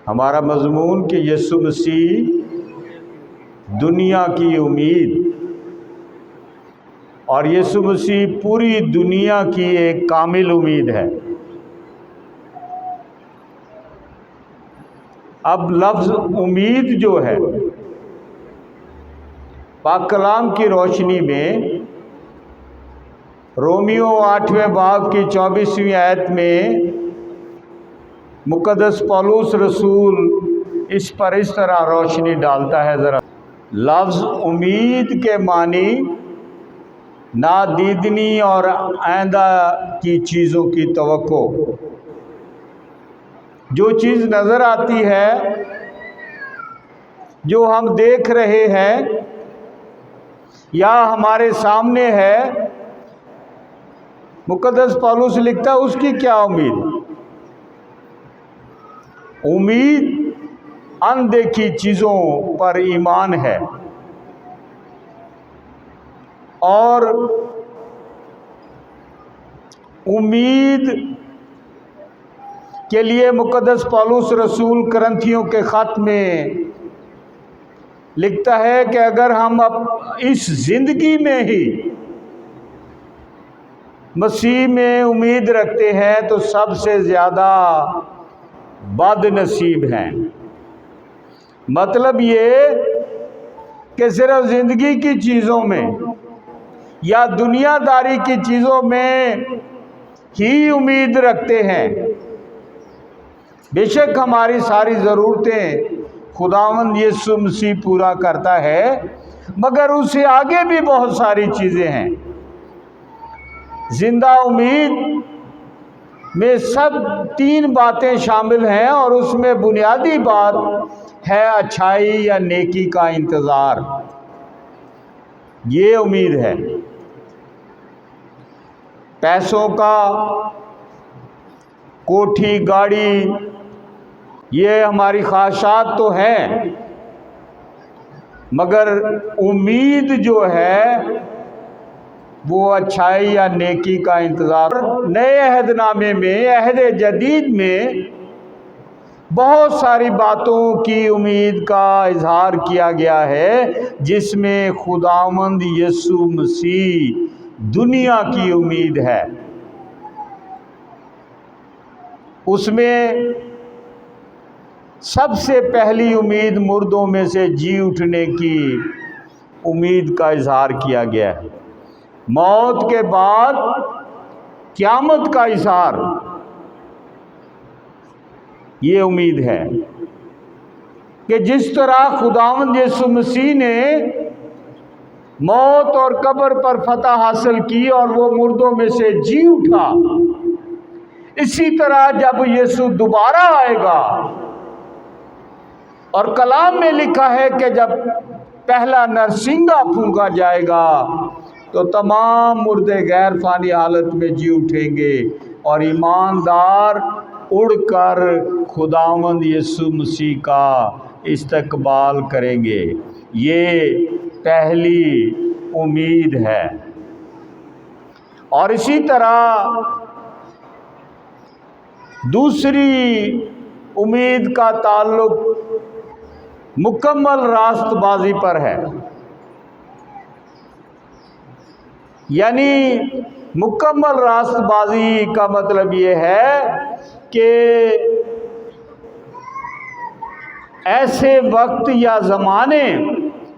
ہمارا مضمون کہ یسوع مسیح دنیا کی امید، اور یسوع مسیح پوری دنیا کی ایک کامل امید ہے۔ اب لفظ امید جو ہے پاک کلام کی روشنی میں رومیو 8ویں باب کی 24ویں آیت میں مقدس پولس رسول اس پر اس طرح روشنی ڈالتا ہے۔ ذرا لفظ امید کے معنی نادیدنی اور آئندہ کی چیزوں کی توقع، جو چیز نظر آتی ہے، جو ہم دیکھ رہے ہیں یا ہمارے سامنے ہے، مقدس پولس لکھتا ہے اس کی کیا امید؟ امید اندیکھی چیزوں پر ایمان ہے، اور امید کے لیے مقدس پولس رسول کرنتھیوں کے خط میں لکھتا ہے کہ اگر ہم اس زندگی میں ہی مسیح میں امید رکھتے ہیں تو سب سے زیادہ بد نصیب ہیں۔ مطلب یہ کہ صرف زندگی کی چیزوں میں یا دنیا داری کی چیزوں میں ہی امید رکھتے ہیں۔ بے شک ہماری ساری ضرورتیں خداوند یسوع مسیح پورا کرتا ہے، مگر اس سے آگے بھی بہت ساری چیزیں ہیں۔ زندہ امید میں سب 3 باتیں شامل ہیں، اور اس میں بنیادی بات ہے اچھائی یا نیکی کا انتظار۔ یہ امید ہے۔ پیسوں کا، کوٹھی، گاڑی، یہ ہماری خواہشات تو ہیں، مگر امید جو ہے وہ اچھائی یا نیکی کا انتظار۔ نئے عہد نامے میں، عہد جدید میں بہت ساری باتوں کی امید کا اظہار کیا گیا ہے، جس میں خداوند یسوع مسیح دنیا کی امید ہے۔ اس میں سب سے پہلی امید مردوں میں سے جی اٹھنے کی امید کا اظہار کیا گیا ہے۔ موت کے بعد قیامت کا اظہار، یہ امید ہے کہ جس طرح خداوند یسوع مسیح نے موت اور قبر پر فتح حاصل کی اور وہ مردوں میں سے جی اٹھا، اسی طرح جب یسوع دوبارہ آئے گا، اور کلام میں لکھا ہے کہ جب پہلا نرسنگا پھونکا جائے گا تو تمام مردے غیر فانی حالت میں جی اٹھیں گے، اور ایماندار اڑ کر خداوند یسوع مسیح کا استقبال کریں گے۔ یہ پہلی امید ہے۔ اور اسی طرح دوسری امید کا تعلق مکمل راست بازی پر ہے۔ یعنی مکمل راست بازی کا مطلب یہ ہے کہ ایسے وقت یا زمانے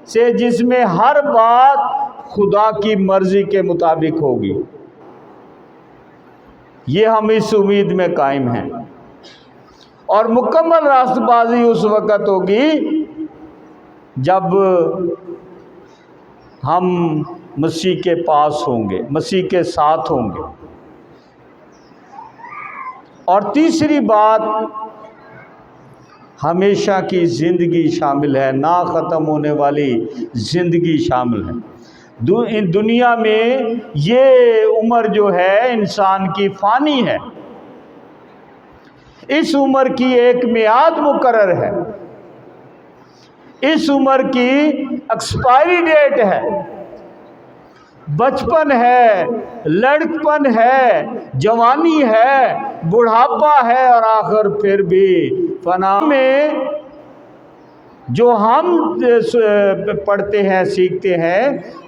سے جس میں ہر بات خدا کی مرضی کے مطابق ہوگی، یہ ہم اس امید میں قائم ہیں۔ اور مکمل راست بازی اس وقت ہوگی جب ہم مسیح کے پاس ہوں گے، مسیح کے ساتھ ہوں گے۔ اور تیسری بات، ہمیشہ کی زندگی شامل ہے، نا ختم ہونے والی زندگی شامل ہے۔ دنیا میں یہ عمر جو ہے انسان کی فانی ہے، اس عمر کی ایک میعاد مقرر ہے، اس عمر کی ایکسپائری ڈیٹ ہے۔ بچپن ہے، لڑکپن ہے، جوانی ہے، بڑھاپا ہے، اور آخر پھر بھی فنا میں جو ہم پڑھتے ہیں، سیکھتے ہیں،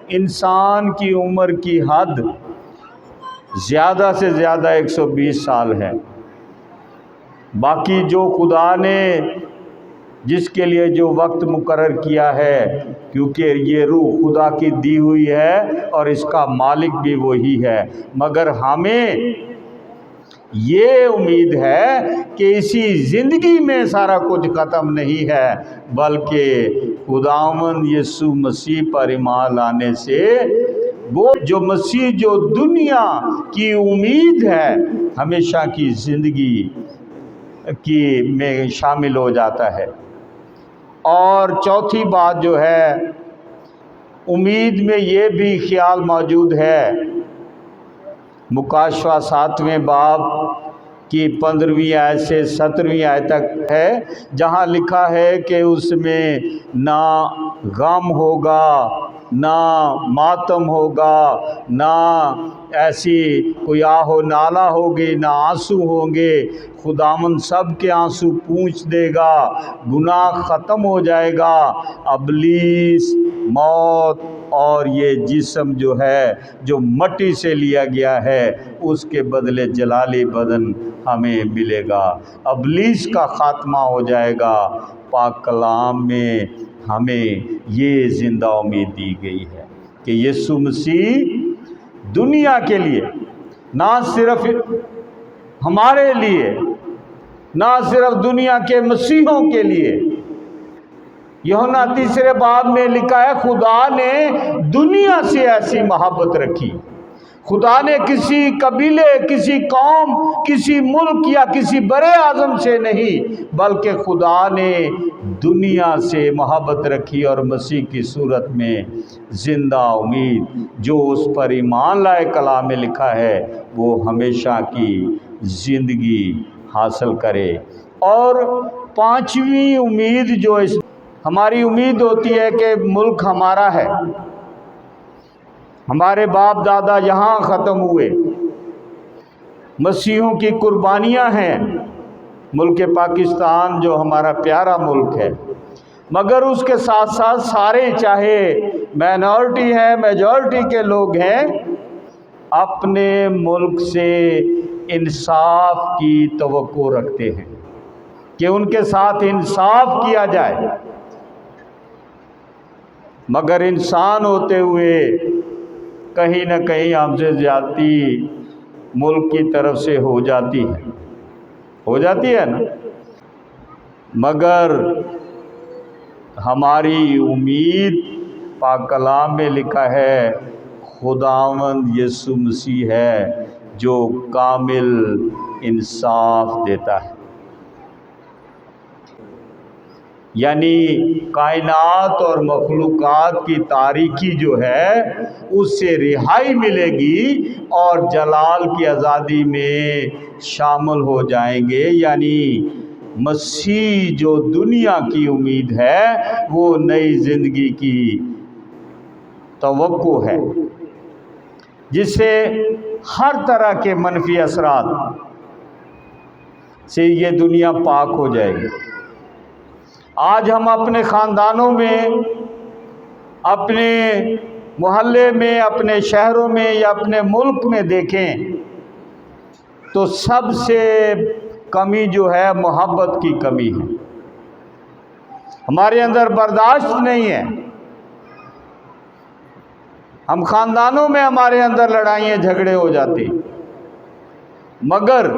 انسان کی عمر کی حد زیادہ سے زیادہ 120 سال ہے۔ باقی جو خدا نے جس کے لیے جو وقت مقرر کیا ہے، کیونکہ یہ روح خدا کی دی ہوئی ہے اور اس کا مالک بھی وہی ہے، مگر ہمیں یہ امید ہے کہ اسی زندگی میں سارا کچھ ختم نہیں ہے، بلکہ خداوند یسوع مسیح پر ایمان لانے سے وہ جو مسیح جو دنیا کی امید ہے ہمیشہ کی زندگی کی میں شامل ہو جاتا ہے۔ اور چوتھی بات جو ہے، امید میں یہ بھی خیال موجود ہے، مکاشفہ 7ویں باب کی 15ویں آیت سے 17ویں آیت تک ہے، جہاں لکھا ہے کہ اس میں نہ غم ہوگا، نہ ماتم ہوگا، نہ ایسی کوئی آہ و نالہ ہوگی، نہ آنسو ہوں گے، خداوند سب کے آنسو پونچھ دے گا، گناہ ختم ہو جائے گا، ابلیس، موت اور یہ جسم جو ہے جو مٹی سے لیا گیا ہے اس کے بدلے جلالی بدن ہمیں ملے گا، ابلیس کا خاتمہ ہو جائے گا۔ پاک کلام میں ہمیں یہ زندہ امید دی گئی ہے کہ یسوع مسیح دنیا کے لیے، نہ صرف ہمارے لیے، نہ صرف دنیا کے مسیحوں کے لیے، یوحنا 3 باب میں لکھا ہے خدا نے دنیا سے ایسی محبت رکھی۔ خدا نے کسی قبیلے، کسی قوم، کسی ملک یا کسی بڑے اعظم سے نہیں، بلکہ خدا نے دنیا سے محبت رکھی، اور مسیح کی صورت میں زندہ امید جو اس پر ایمان لائے کلام میں لکھا ہے وہ ہمیشہ کی زندگی حاصل کرے۔ اور پانچویں امید جو ہماری امید ہوتی ہے کہ ملک ہمارا ہے، ہمارے باپ دادا یہاں ختم ہوئے، مسیحوں کی قربانیاں ہیں، ملک پاکستان جو ہمارا پیارا ملک ہے، مگر اس کے ساتھ ساتھ سارے چاہے مائنورٹی ہیں، میجورٹی کے لوگ ہیں، اپنے ملک سے انصاف کی توقع رکھتے ہیں کہ ان کے ساتھ انصاف کیا جائے، مگر انسان ہوتے ہوئے کہیں نہ کہیں ہم سے زیادتی ملک کی طرف سے ہو جاتی ہے نا، مگر ہماری امید پاک کلام میں لکھا ہے خداوند یسوع مسیح ہے جو کامل انصاف دیتا ہے، یعنی کائنات اور مخلوقات کی تاریکی جو ہے اس سے رہائی ملے گی اور جلال کی آزادی میں شامل ہو جائیں گے، یعنی مسیح جو دنیا کی امید ہے وہ نئی زندگی کی توقع ہے جس سے ہر طرح کے منفی اثرات سے یہ دنیا پاک ہو جائے گی۔ آج ہم اپنے خاندانوں میں، اپنے محلے میں، اپنے شہروں میں یا اپنے ملک میں دیکھیں تو سب سے کمی جو ہے محبت کی کمی ہے، ہمارے اندر برداشت نہیں ہے، ہم خاندانوں میں ہمارے اندر لڑائیاں جھگڑے ہو جاتے، مگر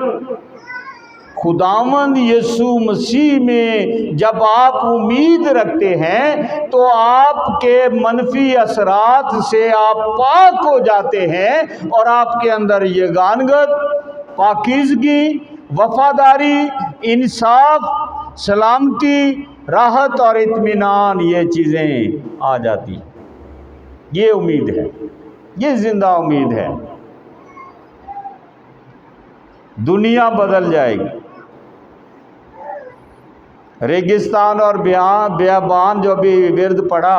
خداوند یسوع مسیح میں جب آپ امید رکھتے ہیں تو آپ کے منفی اثرات سے آپ پاک ہو جاتے ہیں، اور آپ کے اندر یگانگت، پاکیزگی، وفاداری، انصاف، سلامتی، راحت اور اطمینان یہ چیزیں آ جاتی ہیں۔ یہ امید ہے، یہ زندہ امید ہے۔ دنیا بدل جائے گی، ریگستان اور بیابان جو بھی ورد پڑا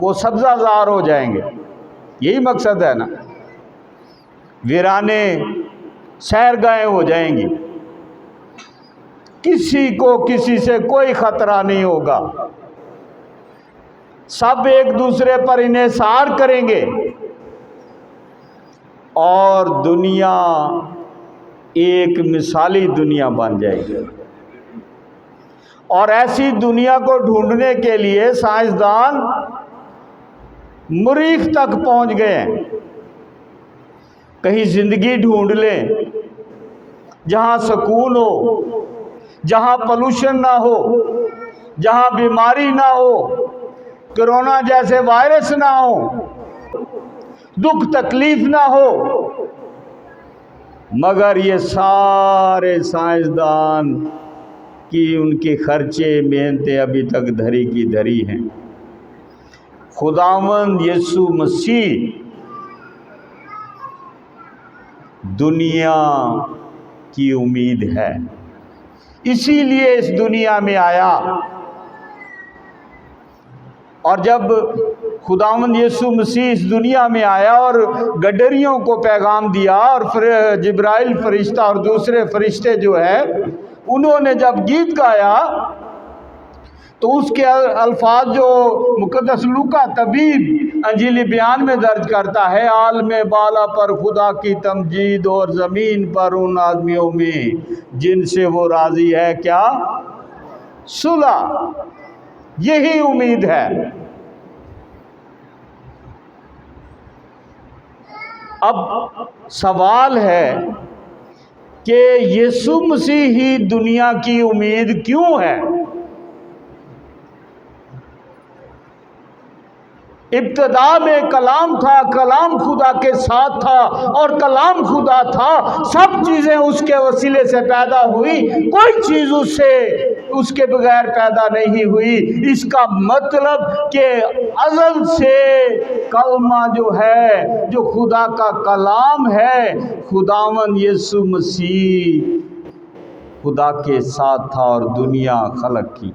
وہ سبزہ زار ہو جائیں گے، یہی مقصد ہے نا، ویرانے سحرگاہیں ہو جائیں گی، کسی کو کسی سے کوئی خطرہ نہیں ہوگا، سب ایک دوسرے پر انحصار کریں گے اور دنیا ایک مثالی دنیا بن جائے گی۔ اور ایسی دنیا کو ڈھونڈنے کے لیے سائنسدان مریخ تک پہنچ گئے ہیں۔ کہیں زندگی ڈھونڈ لیں جہاں سکون ہو، جہاں پولوشن نہ ہو، جہاں بیماری نہ ہو، کرونا جیسے وائرس نہ ہو، دکھ تکلیف نہ ہو، مگر یہ سارے سائنسدان کی ان کے خرچے محنتیں ابھی تک دھری کی دھری ہیں۔ خداوند یسوع مسیح دنیا کی امید ہے، اسی لیے اس دنیا میں آیا۔ اور جب خداوند یسوع مسیح اس دنیا میں آیا اور گڈریوں کو پیغام دیا، اور جبرائیل فرشتہ اور دوسرے فرشتے جو ہے انہوں نے جب گیت گایا تو اس کے الفاظ جو مقدس لوکا طبیب انجیلی بیان میں درج کرتا ہے، عالم بالا پر خدا کی تمجید اور زمین پر ان آدمیوں میں جن سے وہ راضی ہے کیا؟ صلح۔ یہی امید ہے۔ اب سوال ہے کہ یسوع مسیح ہی دنیا کی امید کیوں ہے؟ ابتدا میں کلام تھا، کلام خدا کے ساتھ تھا اور کلام خدا تھا، سب چیزیں اس کے وسیلے سے پیدا ہوئی، کوئی چیز اس کے بغیر پیدا نہیں ہوئی۔ اس کا مطلب کہ ازل سے کلمہ جو ہے، جو خدا کا کلام ہے، خداوند یسوع مسیح خدا کے ساتھ تھا اور دنیا خلق کی،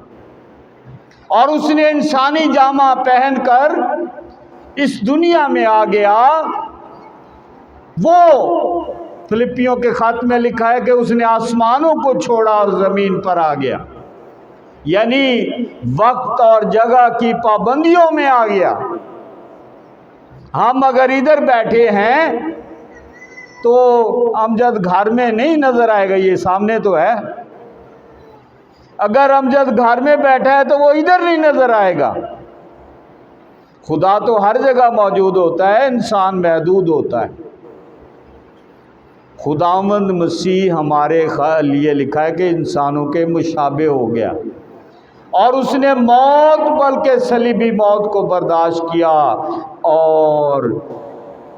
اور اس نے انسانی جامہ پہن کر اس دنیا میں آ گیا۔ وہ فلپیوں کے خط میں لکھا ہے کہ اس نے آسمانوں کو چھوڑا اور زمین پر آ گیا، یعنی وقت اور جگہ کی پابندیوں میں آ گیا۔ ہم اگر ادھر بیٹھے ہیں تو امجد گھر میں نہیں نظر آئے گا، یہ سامنے تو ہے۔ اگر امجد گھر میں بیٹھا ہے تو وہ ادھر نہیں نظر آئے گا۔ خدا تو ہر جگہ موجود ہوتا ہے، انسان محدود ہوتا ہے۔ خداوند مسیح ہمارے لیے لکھا ہے کہ انسانوں کے مشابہ ہو گیا، اور اس نے موت بلکہ صلیبی موت کو برداشت کیا اور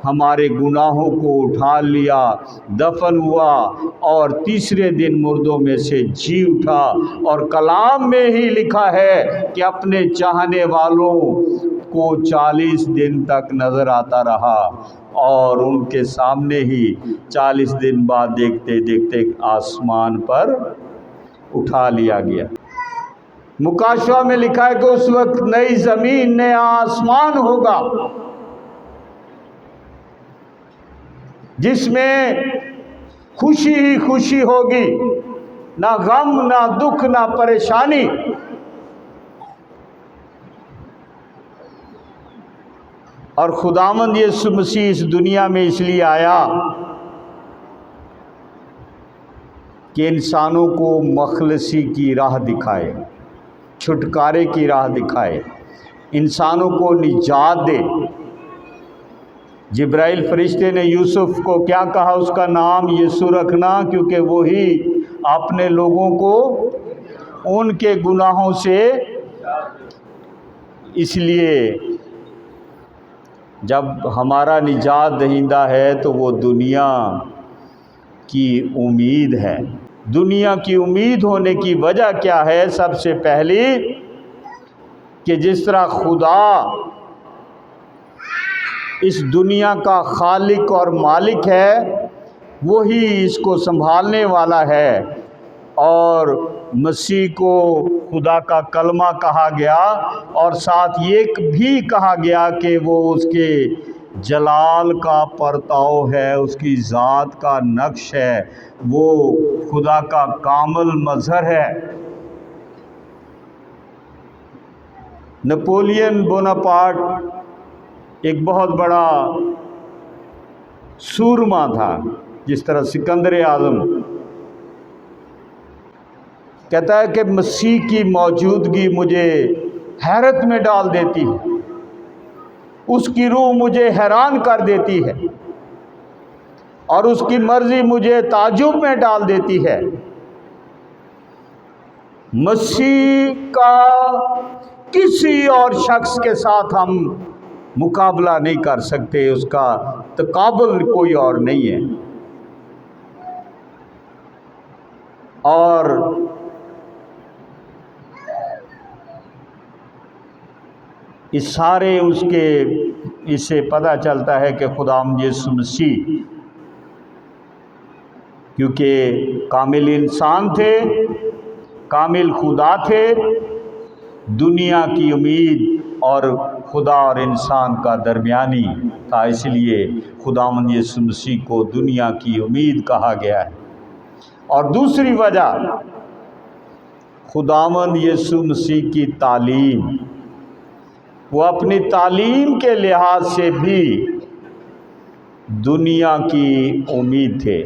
ہمارے گناہوں کو اٹھا لیا، دفن ہوا اور تیسرے دن مردوں میں سے جی اٹھا۔ اور کلام میں ہی لکھا ہے کہ اپنے چاہنے والوں کو 40 دن تک نظر آتا رہا، اور ان کے سامنے ہی 40 دن بعد دیکھتے دیکھتے آسمان پر اٹھا لیا گیا۔ مکاشفہ میں لکھا ہے کہ اس وقت نئی زمین نیا آسمان ہوگا جس میں خوشی ہی خوشی ہوگی، نہ غم، نہ دکھ، نہ پریشانی۔ اور خداوند یسوع مسیح اس دنیا میں اس لیے آیا کہ انسانوں کو مخلصی کی راہ دکھائے، چھٹکارے کی راہ دکھائے، انسانوں کو نجات دے۔ جبرائیل فرشتے نے یوسف کو کیا کہا؟ اس کا نام یسوع رکھنا، کیونکہ وہی اپنے لوگوں کو ان کے گناہوں سے، اس لیے جب ہمارا نجات دہندہ ہے تو وہ دنیا کی امید ہے۔ دنیا کی امید ہونے کی وجہ کیا ہے؟ سب سے پہلی کہ جس طرح خدا اس دنیا کا خالق اور مالک ہے، وہی اس کو سنبھالنے والا ہے، اور مسیح کو خدا کا کلمہ کہا گیا، اور ساتھ یہ بھی کہا گیا کہ وہ اس کے جلال کا پرتاؤ ہے، اس کی ذات کا نقش ہے، وہ خدا کا کامل مظہر ہے۔ نپولین بوناپارٹ ایک بہت بڑا سورما تھا، جس طرح سکندر اعظم۔ کہتا ہے کہ مسیح کی موجودگی مجھے حیرت میں ڈال دیتی ہے، اس کی روح مجھے حیران کر دیتی ہے، اور اس کی مرضی مجھے تعجب میں ڈال دیتی ہے۔ مسیح کا کسی اور شخص کے ساتھ ہم مقابلہ نہیں کر سکتے، اس کا تقابل کوئی اور نہیں ہے۔ اور اس سارے اس سے پتہ چلتا ہے کہ خداوند یسوع مسیح کیونکہ کامل انسان تھے، کامل خدا تھے، دنیا کی امید اور خدا اور انسان کا درمیانی تھا، اس لیے خداوند یسوع مسیح کو دنیا کی امید کہا گیا ہے۔ اور دوسری وجہ، خداوند یسوع مسیح کی تعلیم، وہ اپنی تعلیم کے لحاظ سے بھی دنیا کی امید تھے۔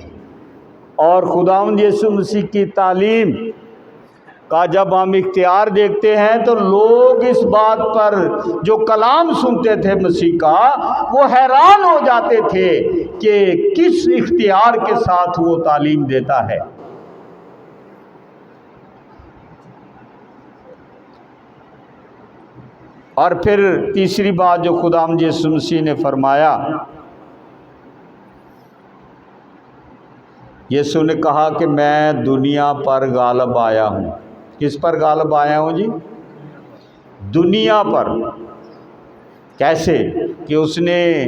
اور خداوند یسوع مسیح کی تعلیم کا جب ہم اختیار دیکھتے ہیں تو لوگ اس بات پر جو کلام سنتے تھے مسیح کا، وہ حیران ہو جاتے تھے کہ کس اختیار کے ساتھ وہ تعلیم دیتا ہے۔ اور پھر تیسری بات جو خداوند یسوع مسیح نے فرمایا، یسوع نے کہا کہ میں دنیا پر غالب آیا ہوں۔ کس پر غالب آیا ہوں جی؟ دنیا پر۔ کیسے؟ کہ اس نے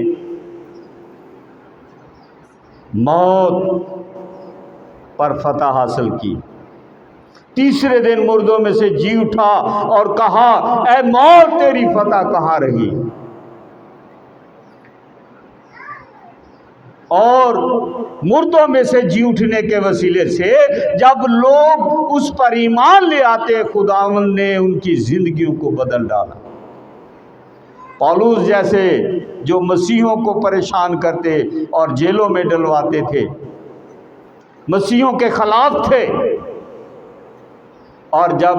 موت پر فتح حاصل کی، تیسرے دن مردوں میں سے جی اٹھا اور کہا، اے موت تیری فتح کہاں رہی؟ اور مردوں میں سے جی اٹھنے کے وسیلے سے جب لوگ اس پر ایمان لے آتے، خداوند نے ان کی زندگیوں کو بدل ڈالا۔ پولس جیسے جو مسیحوں کو پریشان کرتے اور جیلوں میں ڈلواتے تھے، مسیحوں کے خلاف تھے، اور جب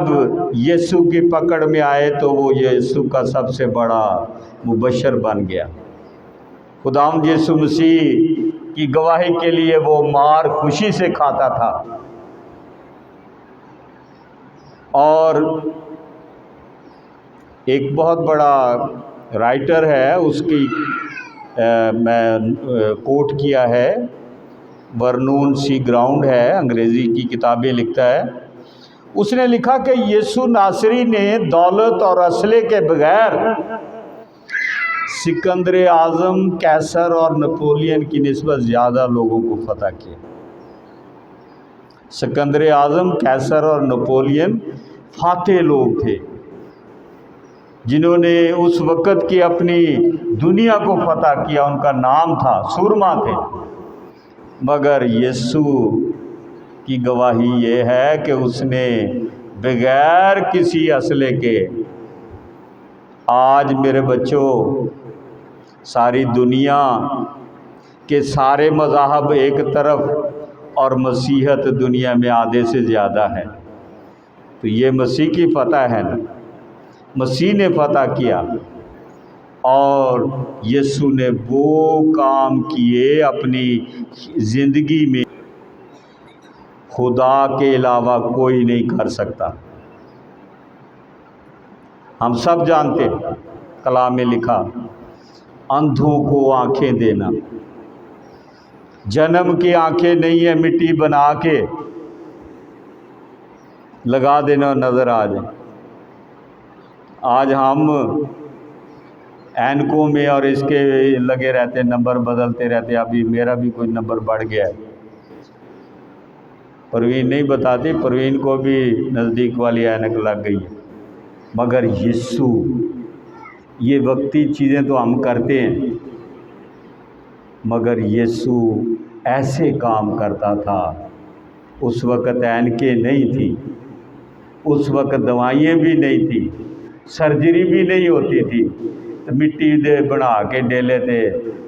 یسوع کی پکڑ میں آئے تو وہ یسوع کا سب سے بڑا مبشر بن گیا۔ خداوند یسوع مسیح کی گواہی کے لیے وہ مار خوشی سے کھاتا تھا۔ اور ایک بہت بڑا رائٹر ہے، اس کی میں کوٹ کیا ہے، ورنون سی گراؤنڈ ہے، انگریزی کی کتابیں لکھتا ہے۔ اس نے لکھا کہ یسوع ناصری نے دولت اور اسلحے کے بغیر سکندر اعظم، کیسر اور نپولین کی نسبت زیادہ لوگوں کو فتح کیا۔ سکندر اعظم، کیسر اور نپولین فاتح لوگ تھے، جنہوں نے اس وقت کی اپنی دنیا کو فتح کیا، ان کا نام تھا، سورما تھے۔ مگر یسوع کی گواہی یہ ہے کہ اس نے بغیر کسی اسلحے کے، آج میرے بچوں، ساری دنیا کے سارے مذاہب ایک طرف اور مسیحیت دنیا میں آدھے سے زیادہ ہے، تو یہ مسیح کی فتح ہے نا، مسیح نے فتح کیا۔ اور یسوع نے وہ کام کیے اپنی زندگی میں خدا کے علاوہ کوئی نہیں کر سکتا۔ ہم سب جانتے ہیں، کلام میں لکھا، اندھوں کو آنکھیں دینا۔ جنم کی آنکھیں نہیں ہے، مٹی بنا کے لگا دینا نظر آ جائے۔ آج ہم اینکوں میں اور اس کے لگے رہتے، نمبر بدلتے رہتے، ابھی میرا بھی کوئی نمبر بڑھ گیا ہے۔ پروین نہیں بتاتی، پروین کو بھی نزدیک والی اینک لگ گئی ہے۔ مگر یسوع، یہ وقتی چیزیں تو ہم کرتے ہیں، مگر یسوع ایسے کام کرتا تھا۔ اس وقت اینکیں نہیں تھی، اس وقت دوائیں بھی نہیں تھی، سرجری بھی نہیں ہوتی تھی، مٹی دے بنا کے ڈیلے تے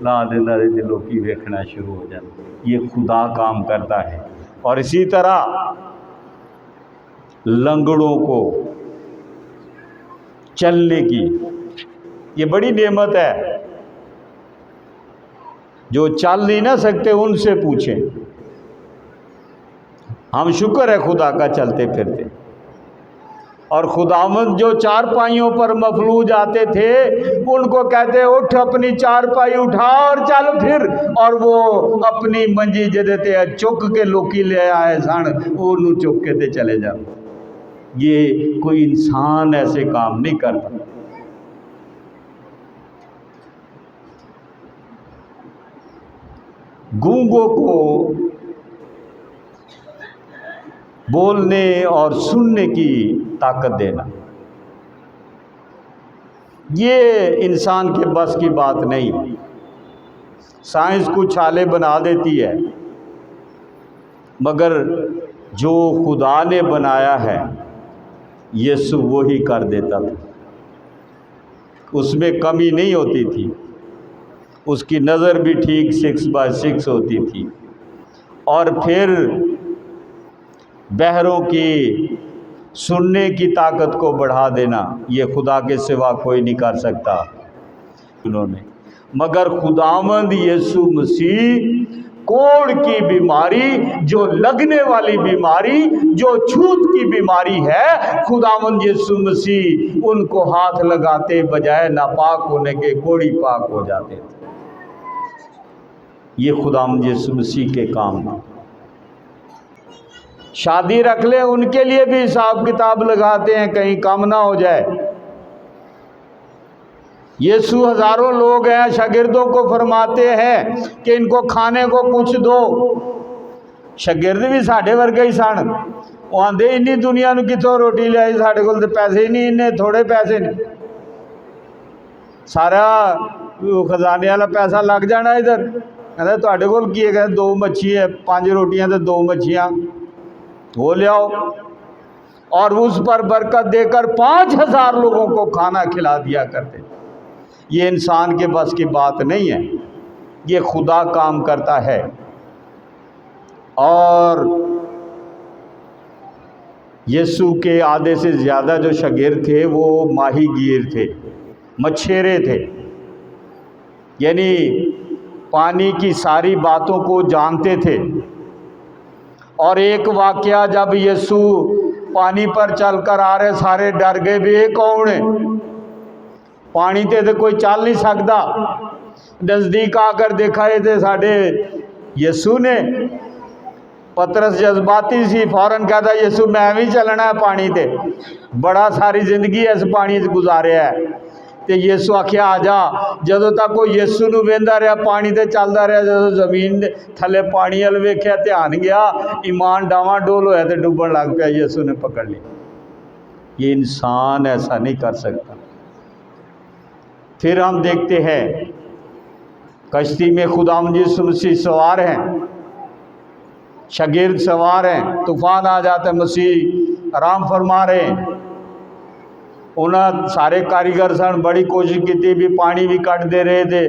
لا دینا دے لوکی ویکھنا شروع ہو جاتا۔ یہ خدا کام کرتا ہے۔ اور اسی طرح لنگڑوں کو چلنے کی یہ بڑی نعمت ہے۔ جو چل نہیں نہ سکتے ان سے پوچھیں، ہم شکر ہے خدا کا چلتے پھرتے۔ اور خداوند جو چار پائیوں پر مفلوج آتے تھے ان کو کہتے اٹھ اپنی چار پائی اٹھا اور چل پھر، اور وہ اپنی منجی جدے تے چک کے لوکی لے آئے سن، انہوں چک کے تے چلے جاؤ۔ یہ کوئی انسان ایسے کام نہیں کرتا۔ گونگوں کو بولنے اور سننے کی طاقت دینا، یہ انسان کے بس کی بات نہیں۔ سائنس کچھ چھالے بنا دیتی ہے، مگر جو خدا نے بنایا ہے یسوع وہی کر دیتا تھا۔ اس میں کمی نہیں ہوتی تھی، اس کی نظر بھی ٹھیک 6x6 ہوتی تھی۔ اور پھر بہروں کی سننے کی طاقت کو بڑھا دینا، یہ خدا کے سوا کوئی نہیں کر سکتا انہوں نے۔ مگر خداوند یسوع مسیح کوڑ کی بیماری، جو لگنے والی بیماری، جو چھوت کی بیماری ہے، خداوند یسوع مسیح ان کو ہاتھ لگاتے بجائے ناپاک ہونے کے کوڑی پاک ہو جاتے تھے۔ یہ خداوند یسوع مسیح کے کام ہیں۔ شادی رکھ لیں ان کے لیے بھی حساب کتاب لگاتے ہیں کہیں کم نہ ہو جائے۔ یسوع ہزاروں لوگ ہیں، شاگردوں کو فرماتے ہیں کہ ان کو کھانے کو کچھ دو۔ شاگرد بھی ساڑھے ورگے ہی سن، وہ آندے انی دنیا نو کتوں روٹی لے آئی، ساڑھے کول تے پیسے ہی نہیں، انہیں تھوڑے پیسے نہیں، سارا خزانے والا پیسہ لگ جانا ادھر۔ کہتے تواڈے کول کی ہے؟ کہتے 2 مچھی ہے، 5 روٹیاں تے 2 مچھیاں، وہ لے آؤ۔ اور اس پر برکت دے کر 5000 لوگوں کو کھانا کھلا دیا کرتے۔ یہ انسان کے بس کی بات نہیں ہے، یہ خدا کام کرتا ہے۔ اور یسوع کے آدھے سے زیادہ جو شاگرد تھے وہ ماہی گیر تھے، مچھیرے تھے، یعنی پانی کی ساری باتوں کو جانتے تھے۔ اور ایک واقعہ، جب یسوع پانی پر چل کر آ رہے، سارے ڈر گئے بھی یہ کون ہے؟ پانی تے کوئی چل نہیں سکتا۔ نزدیک آ کر دیکھا یہ تے ساڈے یسوع نے۔ پترس جذباتی سی، فوراً کہتا یسوع میں بھی چلنا ہے پانی تے، بڑا ساری زندگی اس پانی سے گزاریا ہے۔ تے یسوع آکھیا آ جا۔ جدوں تک وہ یسوع نو ویندا رہیا پانی تے چلدا رہیا، جدوں زمین تھلے پانی ول ویکھیا دھیان گیا، ایمان ڈاواں ڈول ہویا تے ڈوبن لگ پیا، یسوع نے پکڑ لیا۔ یہ انسان ایسا نہیں کر سکتا۔ پھر ہم دیکھتے ہیں کشتی میں خداوند یسوع مسیح سوار ہیں، شاگرد سوار ہیں، طوفان آ جاتا ہے، مسیح آرام فرما رہے ہیں۔ انہاں سارے کاریگر سن، بڑی کوشش کی بھی، پانی بھی کٹ دے رہے تھے،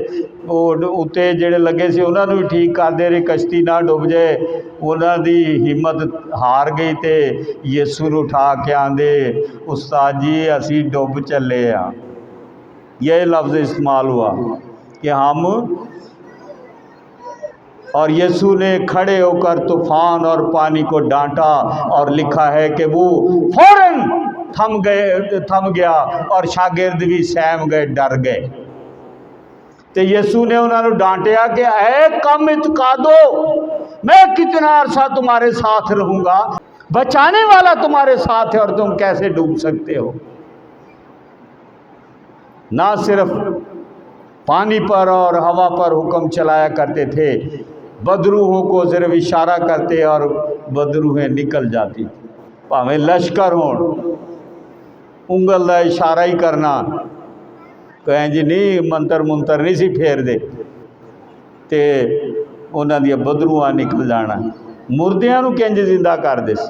اتنے جڑے لگے سے انہوں نے بھی ٹھیک کر دے رہے کشتی نہ ڈوب جائے۔ انہوں دی ہمت ہار گئی تے یسوع نو اٹھا کے آندے استاد جی اسی ڈوب چلے ہاں۔ یہ لفظ استعمال ہوا کہ ہم، اور یسوع نے کھڑے ہو کر طوفان اور پانی کو ڈانٹا، اور لکھا ہے کہ وہ فوراً تھم گیا اور شاگرد بھی سہم گئے، ڈر گئے۔ تو یسوع نے انہوں نے ڈانٹیا کہ اے کم اعتقادو، میں کتنا عرصہ تمہارے ساتھ رہوں گا، بچانے والا تمہارے ساتھ ہے اور تم کیسے ڈوب سکتے ہو؟ نہ صرف پانی پر اور ہوا پر حکم چلایا کرتے تھے، بدروحوں کو صرف اشارہ کرتے اور بدروحیں نکل جاتی، پاویں لشکر ہون، انگل دا اشارہ ہی کرنا، کہیں جی نہیں منتر نہیں سی پھیر دے، ਤੇ ਉਹਨਾਂ ਦੀਆਂ ਬਦਰੂਆਂ ਨਿਕਲ ਜਾਣਾ। ਮੁਰਦਿਆਂ ਨੂੰ ਕਿੰਜ ਜ਼ਿੰਦਾ ਕਰਦੇ ਸੀ।